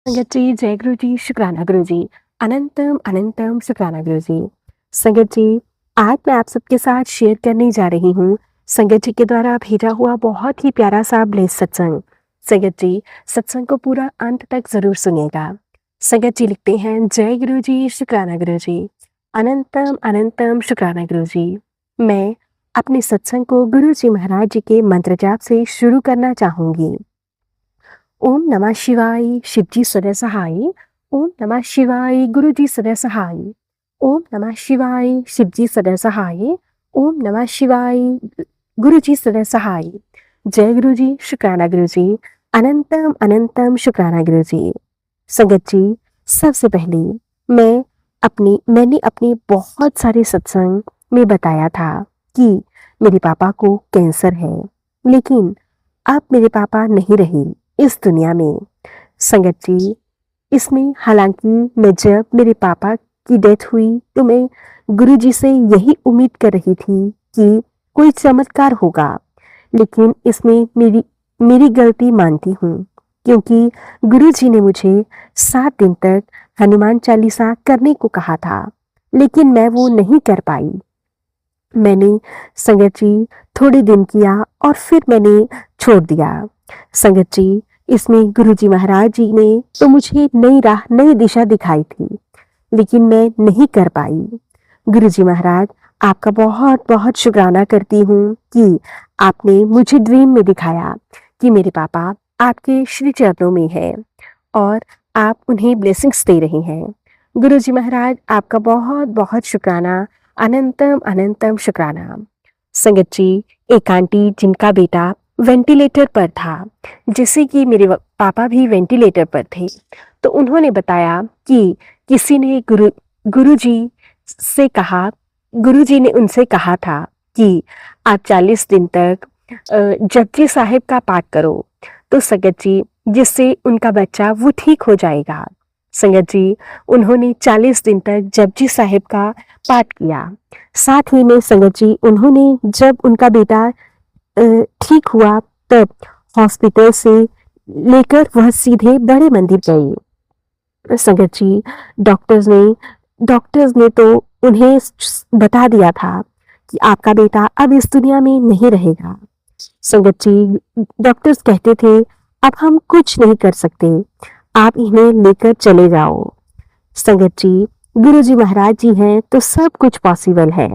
संगत जी, जय गुरु जी, शुक्राना गुरु जी। अनंतम अनंतम शुक्राना गुरु जी। संगत जी, आज मैं आप सबके साथ शेयर करने जा रही हूँ संगत जी के द्वारा भेजा हुआ बहुत ही प्यारा सा ब्लेस सत्संग। संगत जी, सत्संग को पूरा अंत तक ज़रूर सुनिएगा। संगत जी लिखते हैं, जय गुरु जी, शुक्राना गुरु जी। अनंतम अनंतम शुक्राना गुरु जी। मैं अपने सत्संग को गुरु जी महाराज जी के मंत्र जाप से शुरू करना चाहूँगी। ओम नमः शिवाय, शिवजी सदा सहाय। ओम नमः शिवाय, गुरुजी सदा सहाय। ओम नमः शिवाय, शिवजी सदा सहाय। ओम नमः शिवाय, गुरुजी सदा सहाय। जय गुरुजी, शुक्राना गुरुजी। अनंतम अनंतम शुक्राना गुरुजी। संगत जी, सबसे पहले मैंने अपने बहुत सारे सत्संग में बताया था कि मेरे पापा को कैंसर है, लेकिन अब मेरे पापा नहीं रहे इस दुनिया में। संगत जी, इसमें हालांकि मैं जब मेरे पापा की डेथ हुई तो मैं गुरुजी से यही उम्मीद कर रही थी कि कोई चमत्कार होगा, लेकिन इसमें मेरी मेरी गलती मानती हूँ, क्योंकि गुरुजी ने मुझे 7 दिन तक हनुमान चालीसा करने को कहा था, लेकिन मैं वो नहीं कर पाई। मैंने संगत जी थोड़े दिन किया और फिर मैंने छोड़ दिया। संगत जी, इसमें गुरुजी महाराज जी ने तो मुझे नई राह, नई दिशा दिखाई थी, लेकिन मैं नहीं कर पाई। गुरुजी महाराज, आपका बहुत बहुत शुक्राना करती हूँ कि आपने मुझे ड्रीम में दिखाया कि मेरे पापा आपके श्री चरणों में है और आप उन्हें ब्लेसिंग्स दे रहे हैं। गुरुजी महाराज, आपका बहुत बहुत शुक्राना, अनंतम अनंतम शुक्राना। संगत जी, एक आंटी जिनका बेटा वेंटिलेटर पर था, जैसे कि मेरे पापा भी वेंटिलेटर पर थे, तो उन्होंने बताया कि किसी ने गुरुजी से कहा, गुरुजी ने उनसे कहा था कि आप 40 दिन तक जपजी साहिब का पाठ करो, तो संगत जी, जिससे उनका बच्चा वो ठीक हो जाएगा। संगत जी, उन्होंने 40 दिन तक जपजी साहिब का पाठ किया। साथ ही में संगत जी, उन्होंने जब उनका बेटा ठीक हुआ, तब हॉस्पिटल से लेकर वह सीधे बड़े मंदिर गए। संगत जी, डॉक्टर्स ने तो उन्हें बता दिया था कि आपका बेटा अब इस दुनिया में नहीं रहेगा। संगत जी, डॉक्टर्स कहते थे अब हम कुछ नहीं कर सकते, आप इन्हें लेकर चले जाओ। संगत जी, गुरुजी महाराज जी हैं तो सब कुछ पॉसिबल है।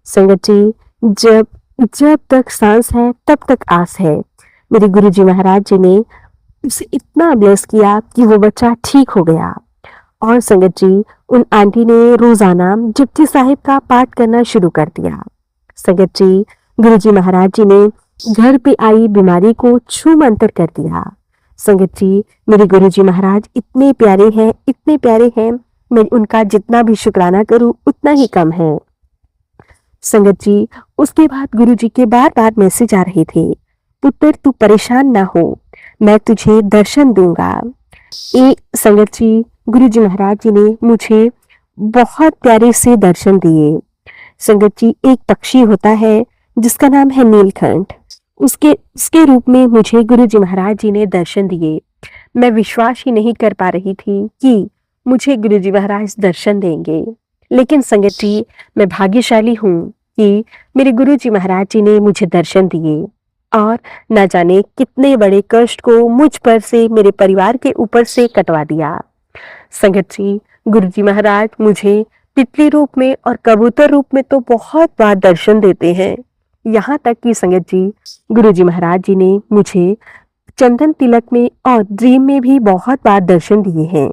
संगत जी, जब जब तक सांस है तब तक आस है। मेरे गुरुजी महाराज जी ने उसे इतना ब्लेस किया कि वो बच्चा ठीक हो गया। और संगत जी, उन आंटी ने रोजाना जपजी साहिब का पाठ करना शुरू कर दिया। संगत जी, गुरुजी महाराज जी ने घर पे आई बीमारी को छू मंतर कर दिया। संगत जी, मेरे गुरुजी महाराज इतने प्यारे हैं, इतने प्यारे हैं, मैं उनका जितना भी शुक्राना करूं उतना ही कम है। संगत जी, उसके बाद गुरुजी के बार बार मैसेज आ रहे थे, पुत्र तू परेशान ना हो, मैं तुझे दर्शन दूंगा। संगत जी, गुरुजी महाराज जी ने मुझे बहुत प्यारे से दर्शन दिए। संगत जी, एक पक्षी होता है जिसका नाम है नीलकंठ, उसके उसके रूप में मुझे गुरुजी महाराज जी ने दर्शन दिए। मैं विश्वास ही नहीं कर पा रही थी कि मुझे गुरुजी महाराज दर्शन देंगे, लेकिन संगत जी, मैं भाग्यशाली हूँ कि मेरे गुरुजी महाराज जी ने मुझे दर्शन दिए और न जाने कितने बड़े कष्ट को मुझ पर से, मेरे परिवार के ऊपर से कटवा दिया। संगत जी, गुरुजी महाराज मुझे तितली रूप में और कबूतर रूप में तो बहुत बार दर्शन देते हैं। यहाँ तक कि संगत जी, गुरुजी महाराज जी ने मुझे चंदन तिलक में और ड्रीम में भी बहुत बार दर्शन दिए हैं।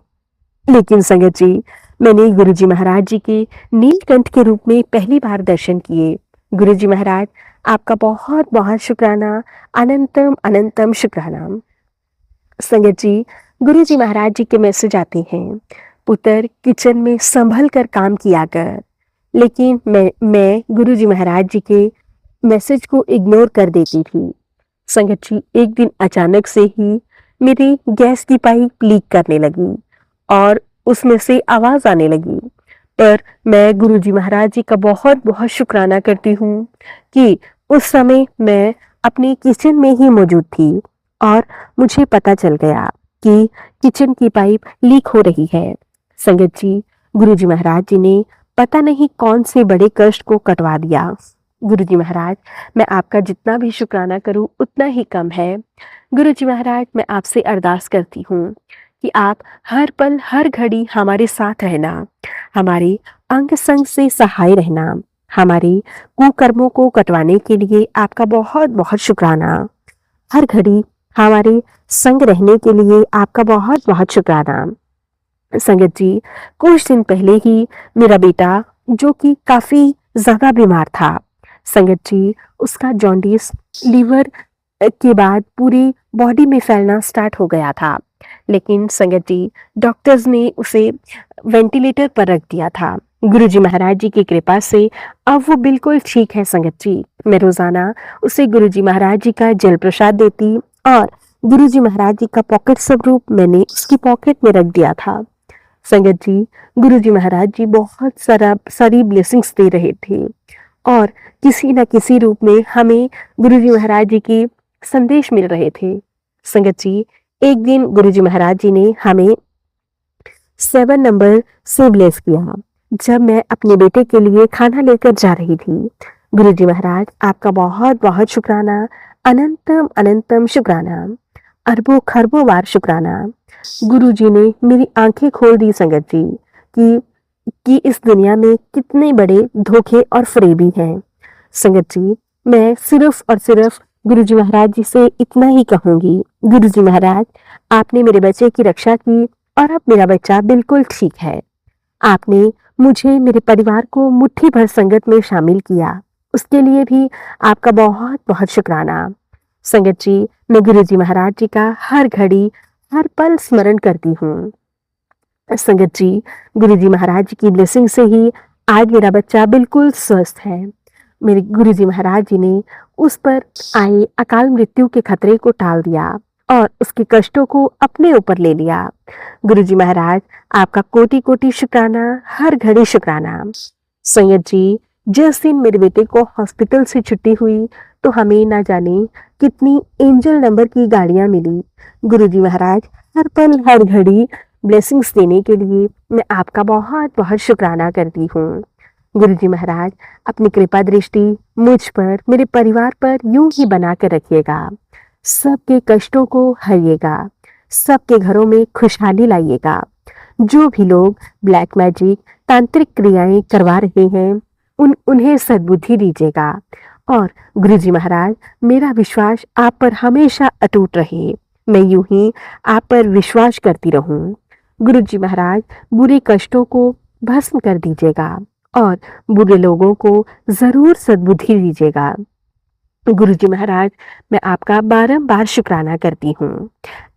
लेकिन संगत जी, मैंने गुरुजी महाराज जी के नीलकंठ के रूप में पहली बार दर्शन किए। गुरुजी महाराज, आपका बहुत बहुत शुक्राना, अनंतम अनंतम शुक्राना। संगत जी, गुरुजी महाराज जी के मैसेज आते हैं, पुत्र किचन में संभल कर काम किया कर, लेकिन मैं गुरुजी महाराज जी के मैसेज को इग्नोर कर देती थी। संगत जी, एक दिन अचानक से ही मेरी गैस की पाइप लीक करने लगी और उसमें से आवाज आने लगी, पर मैं गुरुजी महाराज जी का बहुत बहुत शुक्राना करती हूँ कि उस समय मैं अपनी किचन में ही मौजूद थी और मुझे पता चल गया कि किचन की पाइप लीक हो रही है। संगत जी, गुरुजी महाराज जी ने पता नहीं कौन से बड़े कष्ट को कटवा दिया। गुरुजी महाराज, मैं आपका जितना भी शुक्राना करूं उतना ही कम है। गुरुजी महाराज, मैं आपसे अरदास करती हूँ कि आप हर पल हर घड़ी हमारे साथ रहना, हमारे अंग संग से सहाय रहना, हमारे कुकर्मों को कटवाने के लिए आपका बहुत बहुत शुक्राना। हर घड़ी हमारे संग रहने के लिए आपका बहुत बहुत शुक्राना। संगत जी, कुछ दिन पहले ही मेरा बेटा, जो कि काफी ज्यादा बीमार था, संगत जी, उसका जॉन्डिस लीवर के बाद पूरी बॉडी में फैलना स्टार्ट हो गया था। लेकिन संगत जी, डॉक्टर्स ने उसे वेंटिलेटर पर रख दिया था। गुरुजी महाराज जी की कृपा से अब वो बिल्कुल ठीक है। संगत जी, मैं रोजाना उसे गुरुजी महाराज जी का जल प्रसाद देती और गुरुजी महाराज जी का पॉकेट स्वरूप मैंने उसकी पॉकेट में रख दिया था। संगत जी, गुरुजी महाराज जी बहुत सारी ब्लेसिंग्स दे रहे थे और किसी न किसी रूप में हमें गुरुजी महाराज जी के संदेश मिल रहे थे। संगत जी, एक दिन गुरुजी महाराज जी ने हमें 7 नंबर से ब्लेस किया जब मैं अपने बेटे के लिए खाना लेकर जा रही थी। गुरुजी महाराज, आपका बहुत बहुत शुक्राना, अनंतम अनंतम शुक्राना, अरबों खरबों बार शुक्राना। गुरुजी ने मेरी आंखें खोल दी संगत जी कि इस दुनिया में कितने बड़े धोखे और फरेबी हैं। संगत जी, मैं सिर्फ और सिर्फ गुरुजी महाराज जी से इतना ही कहूंगी, गुरुजी महाराज, आपने मेरे बच्चे की रक्षा की और अब मेरा बच्चा बिल्कुल ठीक है। आपने मुझे, मेरे परिवार को मुट्ठी भर संगत में शामिल किया, उसके लिए भी आपका बहुत बहुत शुक्राना। संगत जी, मैं गुरुजी महाराज जी का हर घड़ी हर पल स्मरण करती हूँ। संगत जी, गुरुजी महाराज जी की ब्लेसिंग से ही आज मेरा बच्चा बिल्कुल स्वस्थ है। मेरे गुरुजी महाराज जी ने उस पर आए अकाल मृत्यु के खतरे को टाल दिया और उसके कष्टों को अपने ऊपर ले लिया। गुरुजी महाराज, आपका कोटि कोटि शुक्राना, हर घड़ी शुक्राना। संगत जी, जिस दिन मेरे बेटे को हॉस्पिटल से छुट्टी हुई तो हमें ना जाने कितनी एंजल नंबर की गाड़ियां मिली। गुरुजी महाराज, हर पल हर घड़ी ब्लेसिंग्स देने के लिए मैं आपका बहुत बहुत शुक्राना करती हूँ। गुरुजी महाराज, अपनी कृपा दृष्टि मुझ पर, मेरे परिवार पर यूं ही बना कर रखिएगा। सबके कष्टों को हरिएगा, सबके घरों में खुशहाली लाइएगा। जो भी लोग ब्लैक मैजिक, तांत्रिक क्रियाएं करवा रहे हैं, उन्हें सद्बुद्धि दीजिएगा। और गुरुजी महाराज, मेरा विश्वास आप पर हमेशा अटूट रहे, मैं यूं ही आप पर विश्वास करती रहूं। गुरुजी महाराज, बुरे कष्टों को भस्म कर दीजिएगा और बुरे लोगों को जरूर सद्बुद्धि दीजिएगा। गुरुजी महाराज, मैं आपका बारंबार शुक्राना करती हूँ।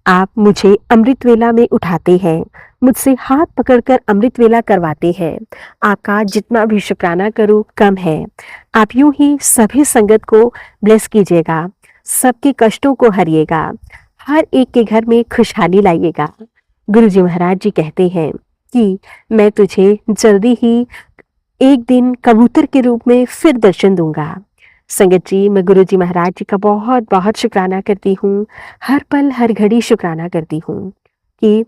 आप मुझे अमृत वेला में उठाते हैं, मुझसे हाथ पकड़कर अमृत वेला करवाते हैं। आपका जितना भी शुक्राना करूं कम है। आप यूं ही सभी संगत को ब्लेस कीजिएगा, सबके कष्टों को हरिएगा, हर एक के घर में खुशहाली लाइएगा। गुरुजी महाराज जी कहते हैं कि मैं तुझे जल्दी ही एक दिन कबूतर के रूप में फिर दर्शन दूंगा। संगत जी, मैं गुरुजी महाराज जी का बहुत बहुत शुक्राना करती हूँ, हर पल हर घड़ी शुक्राना करती हूँ कि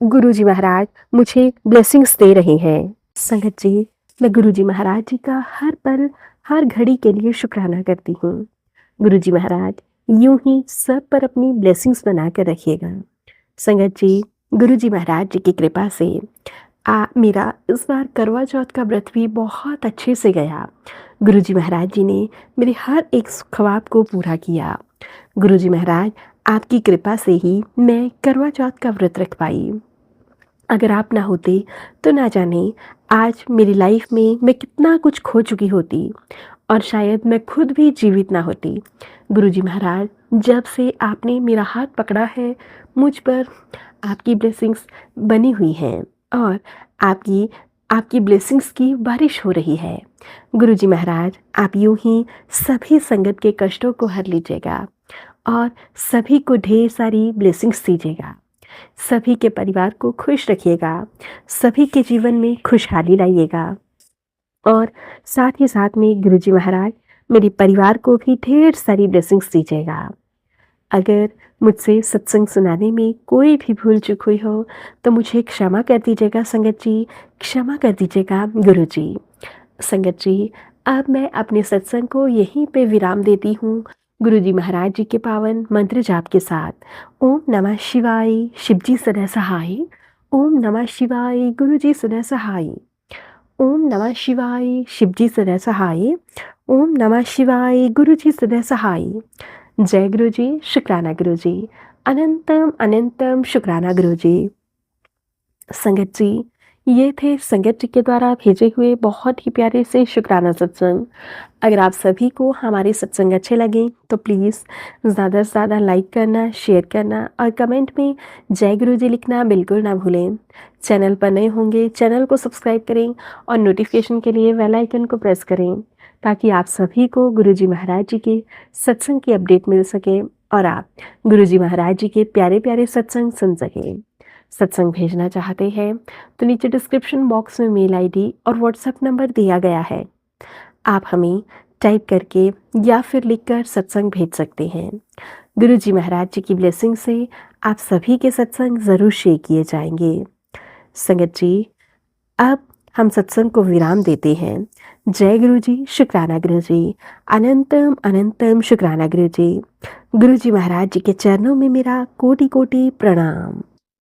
गुरुजी महाराज मुझे ब्लेसिंग्स दे रहे हैं। संगत जी, मैं गुरुजी महाराज जी का हर पल हर घड़ी के लिए शुक्राना करती हूँ। गुरुजी महाराज यूं ही सब पर अपनी ब्लेसिंग्स बना कर रखिएगा। संगत जी, गुरुजी महाराज जी की कृपा से मेरा इस बार करवा चौथ का व्रत भी बहुत अच्छे से गया। गुरुजी महाराज जी ने मेरे हर एक ख्वाब को पूरा किया। गुरुजी महाराज, आपकी कृपा से ही मैं करवा चौथ का व्रत रख पाई। अगर आप ना होते तो ना जाने आज मेरी लाइफ में मैं कितना कुछ खो चुकी होती और शायद मैं खुद भी जीवित ना होती। गुरुजी महाराज, जब से आपने मेरा हाथ पकड़ा है, मुझ पर आपकी ब्लेसिंग्स बनी हुई हैं और आपकी ब्लेसिंग्स की बारिश हो रही है। गुरुजी महाराज, आप यूं ही सभी संगत के कष्टों को हर लीजिएगा और सभी को ढेर सारी ब्लेसिंग्स दीजिएगा। सभी के परिवार को खुश रखिएगा, सभी के जीवन में खुशहाली लाइएगा और साथ ही साथ में गुरुजी महाराज मेरे परिवार को भी ढेर सारी ब्लेसिंग्स दीजिएगा। अगर मुझसे सत्संग सुनाने में कोई भी भूल चूक हुई हो तो मुझे क्षमा कर दीजिएगा संगत जी, क्षमा कर दीजिएगा गुरु जी। संगत जी, अब मैं अपने सत्संग को यहीं पे विराम देती हूँ गुरु जी महाराज जी के पावन मंत्र जाप के साथ। ओम नमः शिवाय, शिव जी सदा सहाय। ओम नमः शिवाय, गुरु जी सदा सहाय। ओम नमः शिवाय, शिव जी सदा सहाय। ओम नमः शिवाय, गुरु जी सदा सहाय। जय गुरु जी, शुक्राना गुरु जी, अनंतम अनंतम शुक्राना गुरु जी। संगत जी, ये थे संगत जी के द्वारा भेजे हुए बहुत ही प्यारे से शुक्राना सत्संग। अगर आप सभी को हमारे सत्संग अच्छे लगे तो प्लीज़ ज़्यादा से ज़्यादा लाइक करना, शेयर करना और कमेंट में जय गुरु जी लिखना बिल्कुल ना भूलें। चैनल पर नए होंगे, चैनल को सब्सक्राइब करें और नोटिफिकेशन के लिए बेल आइकन को प्रेस करें ताकि आप सभी को गुरु जी महाराज जी के सत्संग की अपडेट मिल सके और आप गुरु जी महाराज जी के प्यारे प्यारे सत्संग सुन सकें। सत्संग भेजना चाहते हैं तो नीचे डिस्क्रिप्शन बॉक्स में मेल आईडी और व्हाट्सएप नंबर दिया गया है। आप हमें टाइप करके या फिर लिखकर सत्संग भेज सकते हैं। गुरु जी महाराज जी की ब्लेसिंग से आप सभी के सत्संग ज़रूर शेयर किए जाएंगे। संगत जी, अब हम सत्संग को विराम देते हैं। जय गुरु जी, शुक्राना गुरु जी, अनंतम अनंतम शुक्राना गुरु जी। गुरु जी महाराज जी के चरणों में मेरा कोटि कोटि प्रणाम।